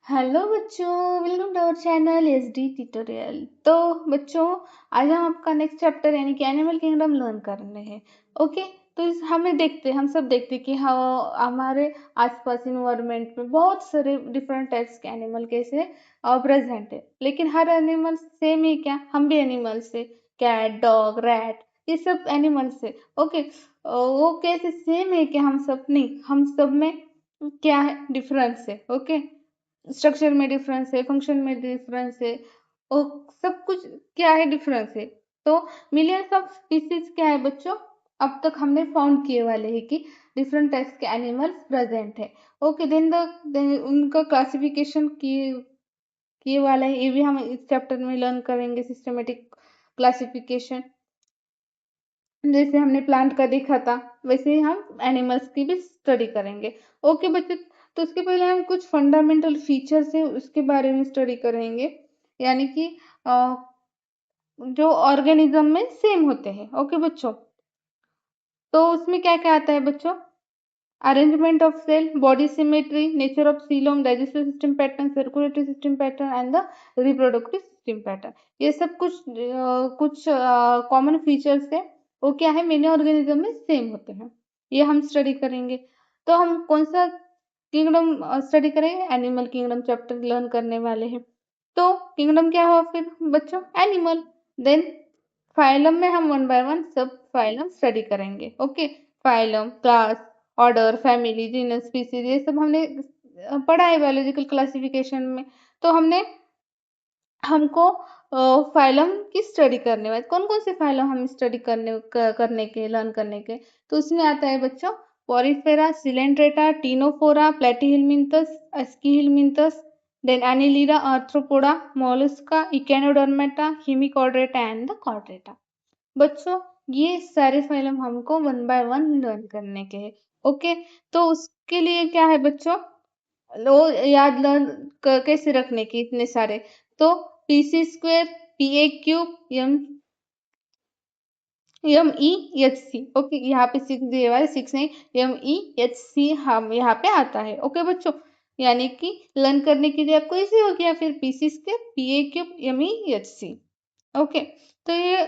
Hello बच्चों, welcome to our channel SD tutorial. तो बच्चों, आज हम आपका नेक्स्ट चैप्टर यानी कि एनिमल किंगडम लर्न कर रहे हैं। ओके, तो हम सब देखते हैं कि हाँ, हमारे आसपास इन्वायरमेंट में बहुत सारे डिफरेंट टाइप्स के एनिमल कैसे प्रेजेंट है। लेकिन हर एनिमल सेम है क्या? हम भी एनिमल्स है, कैट, डॉग, रैट, ये सब एनिमल्स है। ओके, वो कैसे सेम है क्या? हम सब नहीं, हम सब में क्या है डिफरेंस है। ओके, स्ट्रक्चर में डिफरेंस है, फंक्शन में डिफरेंस है, और सब कुछ क्या है डिफरेंस है। तो मिलियंस ऑफ स्पीसीज क्या है बच्चों, अब तक हमने फाउंड किए वाले हैं कि डिफरेंट टाइप्स के एनिमल्स प्रेजेंट है। ओके, देन उनका क्लासिफिकेशन किए वाला है, ये भी हम इस चैप्टर में लर्न करेंगे। सिस्टमेटिक क्लासिफिकेशन, जैसे हमने प्लांट का देखा था वैसे ही हम एनिमल्स की भी स्टडी करेंगे। ओके बच्चों, तो उसके पहले हम कुछ फंडामेंटल फीचर्स है उसके बारे में स्टडी करेंगे, यानी कि जो ऑर्गेनिज्म में सेम होते हैं। ओके बच्चों, तो उसमें क्या क्या आता है बच्चों? Arrangement of cell, body symmetry, nature of coelom, digestive system pattern, circulatory system pattern and the reproductive system pattern. ये सब कुछ कॉमन फीचर्स है, वो क्या है, मेनी ऑर्गेनिज्म में सेम होते हैं। ये हम स्टडी करेंगे। तो हम कौन सा किंगडम स्टडी करेंगे? एनिमल किंगडम चैप्टर लर्न करने वाले हैं। तो किंगडम क्या हुआ फिर बच्चों? एनिमल। देन फाइलम में हम वन बाय वन सब फाइलम स्टडी करेंगे। Okay, phylum, class, order, family, genus, species, ये सब हमने पढ़ा है बायोलॉजिकल क्लासिफिकेशन में। तो हमको फाइलम की स्टडी करने वाले कौन कौन से फाइलम हम स्टडी करने के लर्न करने के, तो उसमें आता है बच्चों Porifera, Coelenterata, Ctenophora, Platyhelminthes, Aschelminthes, then Annelida, Arthropoda, Mollusca, Echinodermata, Hemichordata and the Chordata. बच्चों, ये सारे फाइलम हमको वन बाय वन लर्न करने के हैं। ओके, तो उसके लिए क्या है बच्चों, लो याद लर्न कैसे रखने की इतने सारे, तो PC square, P A cube, M E H C. Okay, यहाँ पे सिक्स दिए हुआ है, सिक्स नहीं, एम ई एच सी हम यहाँ पे आता है। ओके बच्चों, यानी कि लर्न करने के लिए आपको इजी हो गया फिर, PC square, P A cube, M E H C. Okay, तो ये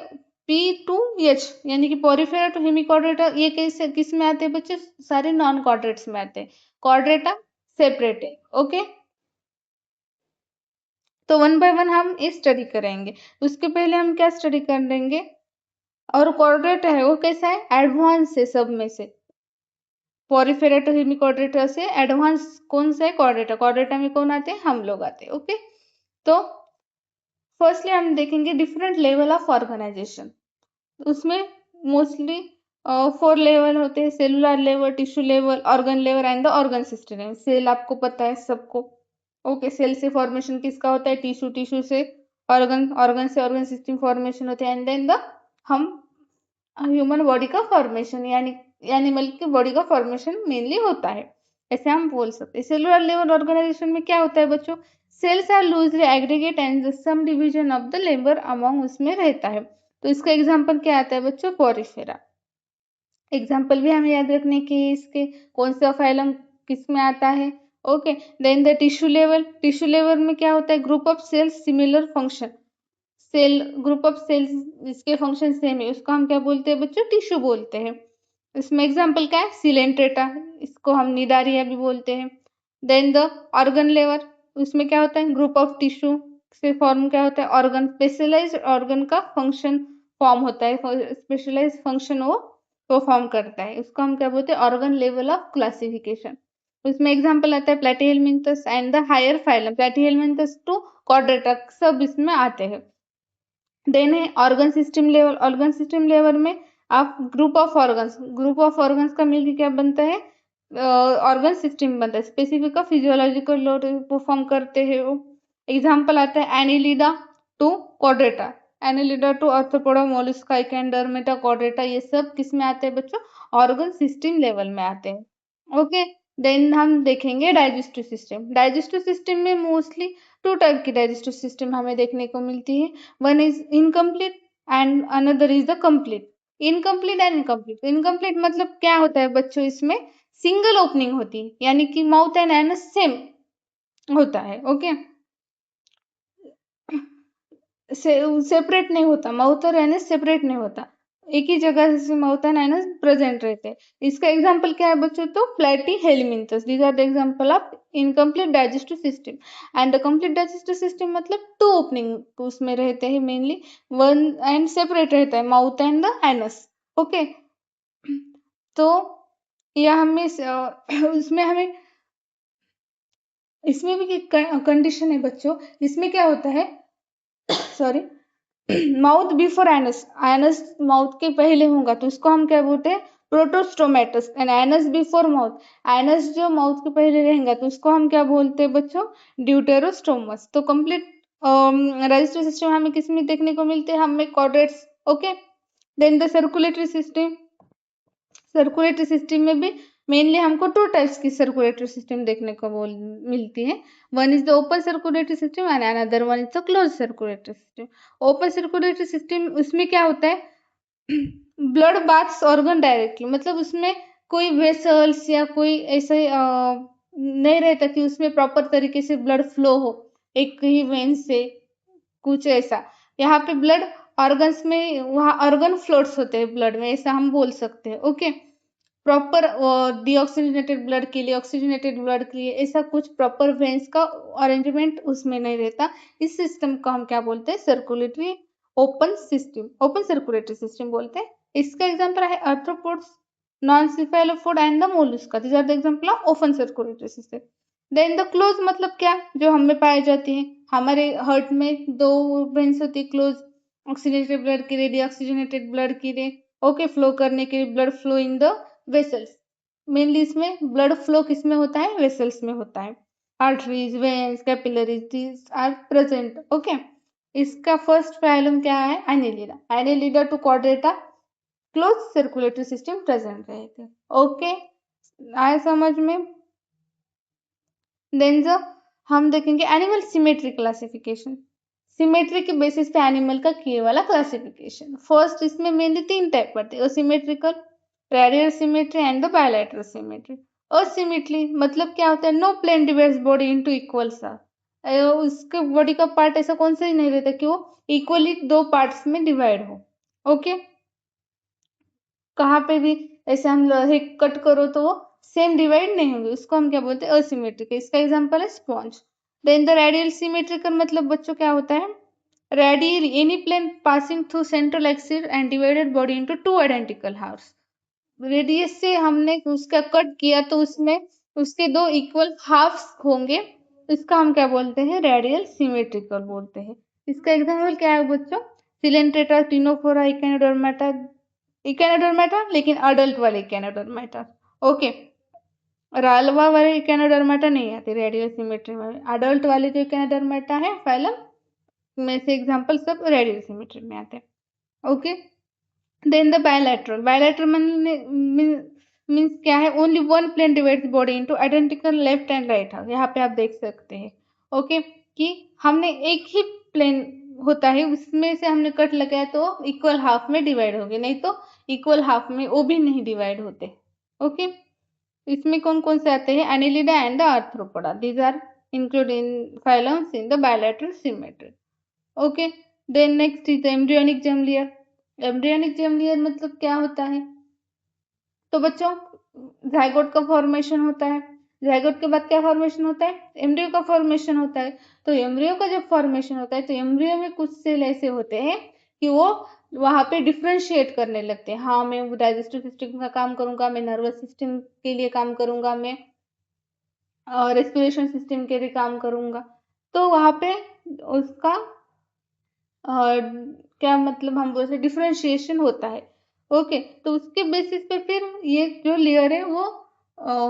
पी टू एच यानी कि पोरिफेरा टू हेमिकॉर्डेटा, ये कैसे किस में आते हैं बच्चे? सारे नॉन कॉर्डेट्स में आते हैं, कॉर्डेटा सेपरेट है। ओके, तो वन बाय वन हम ये स्टडी करेंगे। उसके पहले हम क्या स्टडी कर लेंगे, और कॉर्डेट है वो कैसा है? एडवांस है सब में से। पोरिफेरा टू हेमिकॉर्डेटा से एडवांस कौन सा है? कॉर्डेटा। कॉर्डेटा में कौन आते हैं? हम लोग आते हैं। ओके, तो फर्स्टली हम देखेंगे डिफरेंट लेवल ऑफ ऑर्गेनाइजेशन। उसमें मोस्टली 4 लेवल होते हैं, cellular level, tissue level, organ level and the organ system. Cell आपको पता है सबको। ओके, सेल से फॉर्मेशन किसका होता है? टिश्यू, टिश्यू से ऑर्गन, ऑर्गन से ऑर्गन सिस्टम फॉर्मेशन होते हैं, एंड देन द हम ह्यूमन बॉडी का फॉर्मेशन, यानी एनिमल की बॉडी का फॉर्मेशन मेनली होता है, ऐसे हम बोल सकते हैं। सेलुलर लेवल ऑर्गेनाइजेशन में क्या होता है बच्चों? Cells are loosely aggregate and some division of the labour among उसमें रहता है। तो इसका एग्जांपल क्या आता है बच्चों? पोरिफेरा। एग्जाम्पल भी हमें याद रखने की, इसके कौन सा फाइलम किस में आता है। Okay, then the tissue level. Tissue level में क्या होता है? Group of cells similar function, cell group of cells इसके फंक्शन सेम है, उसको हम क्या बोलते हैं बच्चों? टिश्यू बोलते हैं। इसमें एग्जाम्पल क्या है? सिलेंट्रेटा, इसको हम निडारिया भी बोलते हैं। देन द ऑर्गन लेवल, उसमें क्या होता है? ग्रुप ऑफ टिश्यू से फॉर्म क्या होता है? ऑर्गन। स्पेशलाइज्ड ऑर्गन का फंक्शन फॉर्म होता है, स्पेशलाइज्ड फंक्शन वो परफॉर्म करता है, उसको हम क्या बोलते हैं? Organ level of classification. उसमें एग्जाम्पल आता है Platyhelminthes and the higher phylum, Platyhelminthes to Chordata, सब इसमें आते हैं। देन है organ system level. Organ system level में आप ग्रुप ऑफ ऑर्गन्स का मिलकर क्या बनता है? ऑर्गन सिस्टम बनता है, स्पेसिफिक फिजियोलॉजिकल लोड परफॉर्म करते हैं वो। एग्जाम्पल आता है Annelida to Chordata, Annelida to Arthropoda, Mollusca, Echinodermata, Chordata, ये सब किस में आते हैं बच्चों? ऑर्गन सिस्टम लेवल में आते हैं। ओके, देन हम देखेंगे डाइजेस्टिव सिस्टम। डाइजेस्टिव सिस्टम में मोस्टली टू टाइप की डाइजेस्टिव सिस्टम हमें देखने को मिलती है। One is incomplete and another is the complete. Incomplete and incomplete, incomplete मतलब क्या होता है बच्चों? इसमें सिंगल ओपनिंग होती है, यानी कि माउथ एंड एनस सेम, होता है। ओके, सेपरेट नहीं होता, माउथ और एनस सेपरेट नहीं होता, एक ही जगह से माउथ एंड एनस प्रेजेंट रहते हैं। इसका एग्जांपल क्या है बच्चों? तो platyhelminthes, these are the example of incomplete digestive system. And the complete digestive system मतलब टू ओपनिंग उसमें रहते हैं मेनली, वन एंड सेपरेट रहता है mouth and the anus. Okay, तो यह हमें उसमें हमें इसमें भी एक कंडीशन है बच्चों, इसमें क्या होता है, sorry, mouth before anus, anus mouth के पहले होगा तो उसको हम क्या बोलते हैं? Protostomates. And anus before mouth, anus जो माउथ के पहले रहेगा तो उसको हम क्या बोलते हैं बच्चों? ड्यूटेरोस्टोमस। तो कंप्लीट डाइजेस्टिव सिस्टम हमें किस में देखने को मिलते हैं? हमें chordates. Okay, then the circulatory system, circulatory system में भी मेनली हमको टू टाइप्स की सर्कुलेटरी सिस्टम देखने को मिलती है। One is the open circulatory system and another one is the close circulatory system. Open circulatory system, उसमें क्या होता है? ब्लड बाथ्स ऑर्गन डायरेक्टली, मतलब उसमें कोई वेसल्स या कोई ऐसे नहीं रहता कि उसमें प्रॉपर तरीके से ब्लड फ्लो हो एक ही वेन से, कुछ ऐसा। यहाँ पे ब्लड ऑर्गन्स में, वहाँ ऑर्गन फ्लोट्स होते हैं ब्लड में, ऐसा हम बोल सकते हैं। ओके, प्रॉपर डीऑक्सीजनेटेड ब्लड के लिए, ऑक्सीजनेटेड ब्लड के लिए ऐसा कुछ प्रॉपर वेन्स का अरेंजमेंट उसमें नहीं रहता। इस सिस्टम को हम क्या बोलते हैं? Circulatory open system, open circulatory system बोलते हैं। इसका एग्जांपल है arthropods, non cephalopod and the mollusca, these are the example of open circulatory system. Then the close मतलब क्या? जो हमें पाए जाते हैं हमारे हार्ट में, दो वेन्स होती है क्लोज, ऑक्सीजनेटेड ब्लड के लिए, डीऑक्सीजनेटेड ब्लड के लिए। ओके, फ्लो करने के लिए, blood flow in the vessels. Mainly इसमें ब्लड फ्लो किस में होता है? वेसल्स में होता है। Arteries, veins, capillaries, these are present. Okay, इसका फर्स्ट फाइलम क्या है? Annelida. Annelida to Chordata, closed circulatory system present रहेगा। ओके, आए समझ में? देन जो हम देखेंगे एनिमल सिमेट्री क्लासिफिकेशन, सिमेट्री के बेसिस पे एनिमल का किए वाला क्लासिफिकेशन। फर्स्ट, इसमें मेनली तीन टाइप पड़ते हैं, asymmetrical, radial symmetry and the bilateral symmetry. Asymmetry मतलब क्या होता है? No plane divides body into equal सा, उसके बॉडी का पार्ट ऐसा कौन सा ही नहीं रहता कि वो इक्वली दो पार्ट्स में डिवाइड हो। ओके, कहाँ पे भी ऐसे हम लोहे कट करो तो वो सेम डिवाइड नहीं होंगे, उसको हम क्या बोलते हैं? असिमेट्रिक। इसका एग्जांपल है sponge. Then the radial symmetrical मतलब बच्चों क्या होता है? Radial, any plane passing through central axis and divided body into two identical halves. Radius से हमने उसका कट किया तो उसमें उसके दो इक्वल हाफ्स होंगे, इसका हम क्या बोलते हैं? रेडियल सिमेट्रिकल बोलते हैं। इसका एग्जांपल क्या है बच्चों? सिलेंट्रेटा, टिनोफोरा, इकेनोडर्माटा, इकेनोडर्माटा लेकिन अडल्ट वाले इकेनोडर्माटा। ओके, रालवा वाले इकेनोडर्माटा नहीं आते रेडियल सिमेट्री में, अडल्ट वाले जो इकेनोडर्माटा है फाइलम में से एग्जांपल सब रेडियल सिमेट्री में आते हैं। Okay, then the bilateral, bilateral means क्या है? Only one plane divides body into identical left and right half. यहाँ पे आप देख सकते हैं ओके कि हमने एक ही प्लेन होता है उसमें से हमने कट लगाया तो इक्वल हाफ में डिवाइड हो गए, नहीं तो इक्वल हाफ में वो भी नहीं डिवाइड होते। ओके, इसमें कौन कौन से आते हैं? Annelida and the arthropoda, these are include in phylums in the bilateral symmetry. Okay, then next is the embryonic germ layer. Embryonic germ layer मतलब क्या होता है? तो बच्चों, जाइगोट का फॉर्मेशन होता है, जाइगोट के बाद क्या फॉर्मेशन होता है? एम्ब्रियो का फॉर्मेशन होता है। तो एम्ब्रियो का जब फॉर्मेशन होता है तो एम्ब्रियो में कुछ सेल ऐसे होते हैं कि वो वहां पे डिफ्रेंशिएट करने लगते हैं। हाँ, मैं डाइजेस्टिव सिस्टम का काम करूंगा, मैं नर्वस सिस्टम के लिए काम करूंगा, मैं रेस्पिरेशन सिस्टम के लिए काम करूंगा। तो वहां पे उसका और क्या मतलब, हम बोलते डिफरेंशिएशन होता है। ओके, तो उसके बेसिस पे फिर ये जो लेयर है वो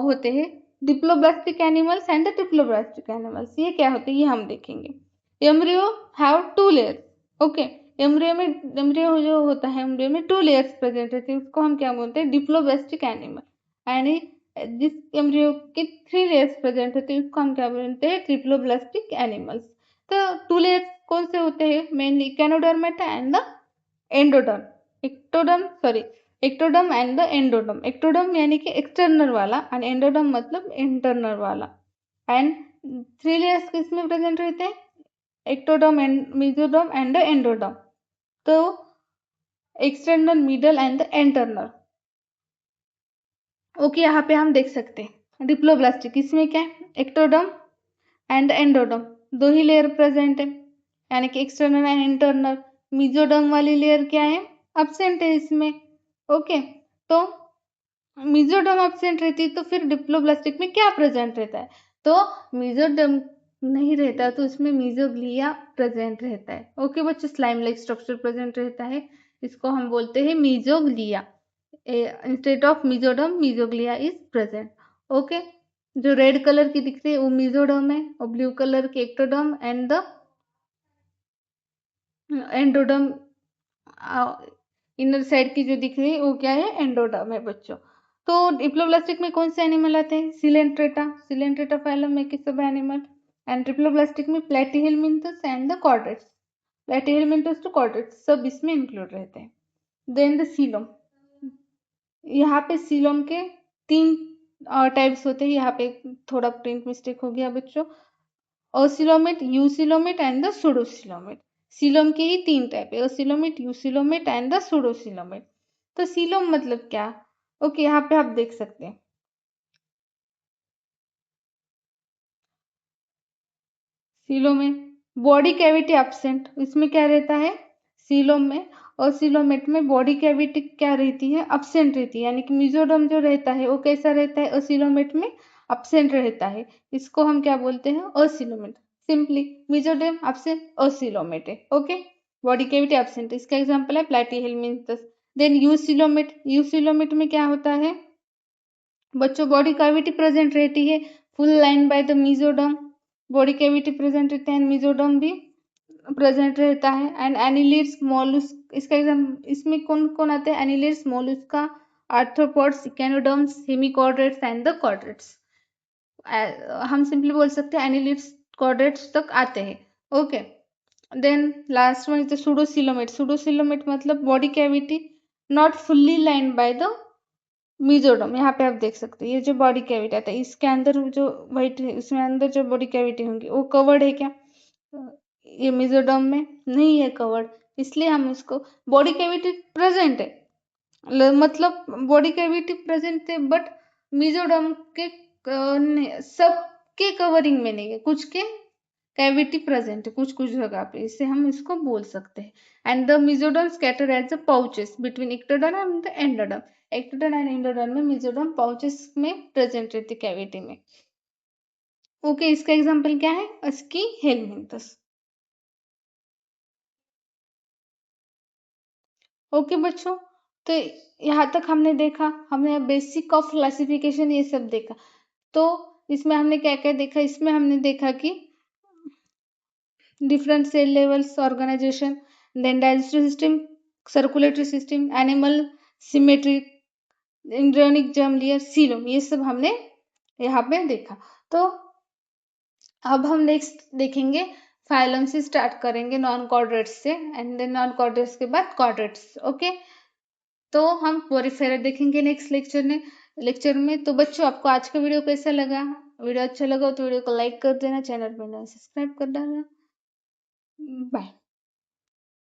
होते हैं diploblastic animals and triploblastic animals. ये क्या होते हैं ये हम देखेंगे। Embryo have two layers. Okay, embryo में, एम्ब्रियो जो होता है एम्ब्रियो में टू लेयर्स प्रेजेंट रहते हैं, उसको हम क्या बोलते हैं? Diploblastic animal. एंड जिस एम्ब्रियो के थ्री लेयर्स प्रेजेंट रहते हैं उसको हम क्या बोलते हैं? Triploblastic animals. तो टू लेयर्स कौन से होते हैं? Mainly Echinodermata and the endoderm. Ectoderm, sorry, ectoderm and the endoderm. Ectoderm यानी कि एक्सटर्नल वाला एंड एंडोडर्म मतलब इंटरनल वाला। एंड 3 लेयर्स किस में प्रेजेंट रहते हैं? Ectoderm and mesoderm and endoderm. तो external, middle and internal. Okay, यहाँ पे हम देख सकते हैं डिप्लोब्लास्ट, इसमें क्या है? एक्टोडर्म एंड एंडोडर्म, दो ही लेयर प्रेजेंट है, यानी कि एक्सटर्नल एंड इंटरनल। मेसोडर्म वाली लेयर क्या है? अब्सेंट है इसमें। ओके, तो मेसोडर्म एब्सेंट रहती है तो फिर डिप्लोब्लास्टिक में क्या प्रेजेंट रहता है? तो मेसोडर्म नहीं रहता तो उसमें मेसोग्लिया प्रेजेंट रहता है। ओके बच्चों, स्लाइम लाइक स्ट्रक्चर प्रेजेंट रहता है, इसको हम बोलते हैं mesoglea. Instead of mesoderm, mesoglea is present. Okay, जो रेड कलर की दिख रही है वो मेसोडर्म है, और ब्लू कलर की ectoderm, and the endoderm inner side की जो दिख रही है वो क्या है? एंडोडर्म है बच्चों। तो डिप्लोब्लास्टिक में कौन से एनिमल आते हैं? सिलेंट्रेटा, सिलेंट्रेटा फाइलम में के सब एनिमल। एंड ट्रिप्लोब्लास्टिक में Platyhelminthes and the chordates, Platyhelminthes to chordates सब इसमें इंक्लूड रहते हैं। देन द सीलोम, यहाँ पे सीलोम के 3 टाइप्स होते हैं, यहाँ पे थोड़ा प्रिंट मिस्टेक हो गया बच्चों। Acoelomate, eucoelomate and the pseudocoelomate. Coelom के ही 3 टाइप है, acoelomate, eucoelomate and the pseudocoelomate. तो सीलोम मतलब क्या? ओके, यहाँ पे आप देख सकते हैं सीलोम में बॉडी कैविटी एब्सेंट, इसमें क्या रहता है? सीलोम में और सीलोमेट में बॉडी कैविटी क्या रहती है? एब्सेंट रहती है, यानी कि मेसोडर्म जो रहता है वो कैसा रहता है? ओसिलोमेट में एब्सेंट रहता है, इसको हम क्या बोलते हैं? ओसिलोमेट। सिंपली मेसोडर्म एब्सेंट, ओसिलोमेट है। ओके, बॉडी कैविटी एब्सेंट, इसका एग्जांपल है प्लैटीहेलमिन्थस। देन यूसिलोमेट, यूसिलोमेट में क्या होता है बच्चों? बॉडी कैविटी प्रेजेंट रहती है, full line by the mesoderm, body cavity present रहता है, मेसोडर्म भी प्रेजेंट रहता है। एंड एनिलिड्स, मोलुस्क, इसका एग्जाम इसमें कौन कौन आते हैं? Annelids, Mollusca, arthropods, echinoderms, hemichordates and the chordates. हम सिंपली बोल सकते हैं एनिलिड्स कॉर्डेट्स तक आते हैं। Okay, then last one is the pseudocoelomate. Pseudocoelomate मतलब body cavity not fully lined by the mesoderm. यहाँ पे आप देख सकते हैं ये जो बॉडी कैविटी आता है इसके अंदर जो वाइट है उसमें अंदर जो बॉडी कैविटी होंगी वो कवर्ड है क्या? ये मेसोडर्म में नहीं है कवर्ड, इसलिए हम इसको बॉडी कैविटी प्रेजेंट है, मतलब बॉडी कैविटी प्रेजेंट है बट मेसोडर्म के सबके कवरिंग में नहीं है, कुछ के कैविटी प्रेजेंट है कुछ कुछ जगह पे, इससे हम इसको बोल सकते हैं। And the mesoderm scatter as the pouches between ectoderm and the endoderm. Ectoderm and endoderm में मेसोडर्म पाउचेस में प्रेजेंट रहती कैविटी में। ओके, इसका एग्जांपल क्या है? अस्की हेलमिन्थस। ओके बच्चों, तो यहाँ तक हमने देखा, हमने बेसिक ऑफ क्लासिफिकेशन ये सब देखा। तो इसमें हमने क्या क्या देखा? इसमें हमने देखा कि different cell levels organization, then digestive system, circulatory system, animal symmetry, embryonic germ layer, coelom, ये सब हमने यहाँ पे देखा। तो अब हम नेक्स्ट देखेंगे फाइलम से स्टार्ट करेंगे, नॉन कॉर्डेट्स से, एंड देन नॉन कॉर्डेट्स के बाद कॉर्डेट्स। ओके, तो हम पोरिफेरा देखेंगे नेक्स्ट लेक्चर में। तो बच्चों आपको आज का वीडियो कैसा लगा? वीडियो अच्छा लगा तो वीडियो को लाइक कर देना, चैनल पर सब्सक्राइब कर देना। बाय।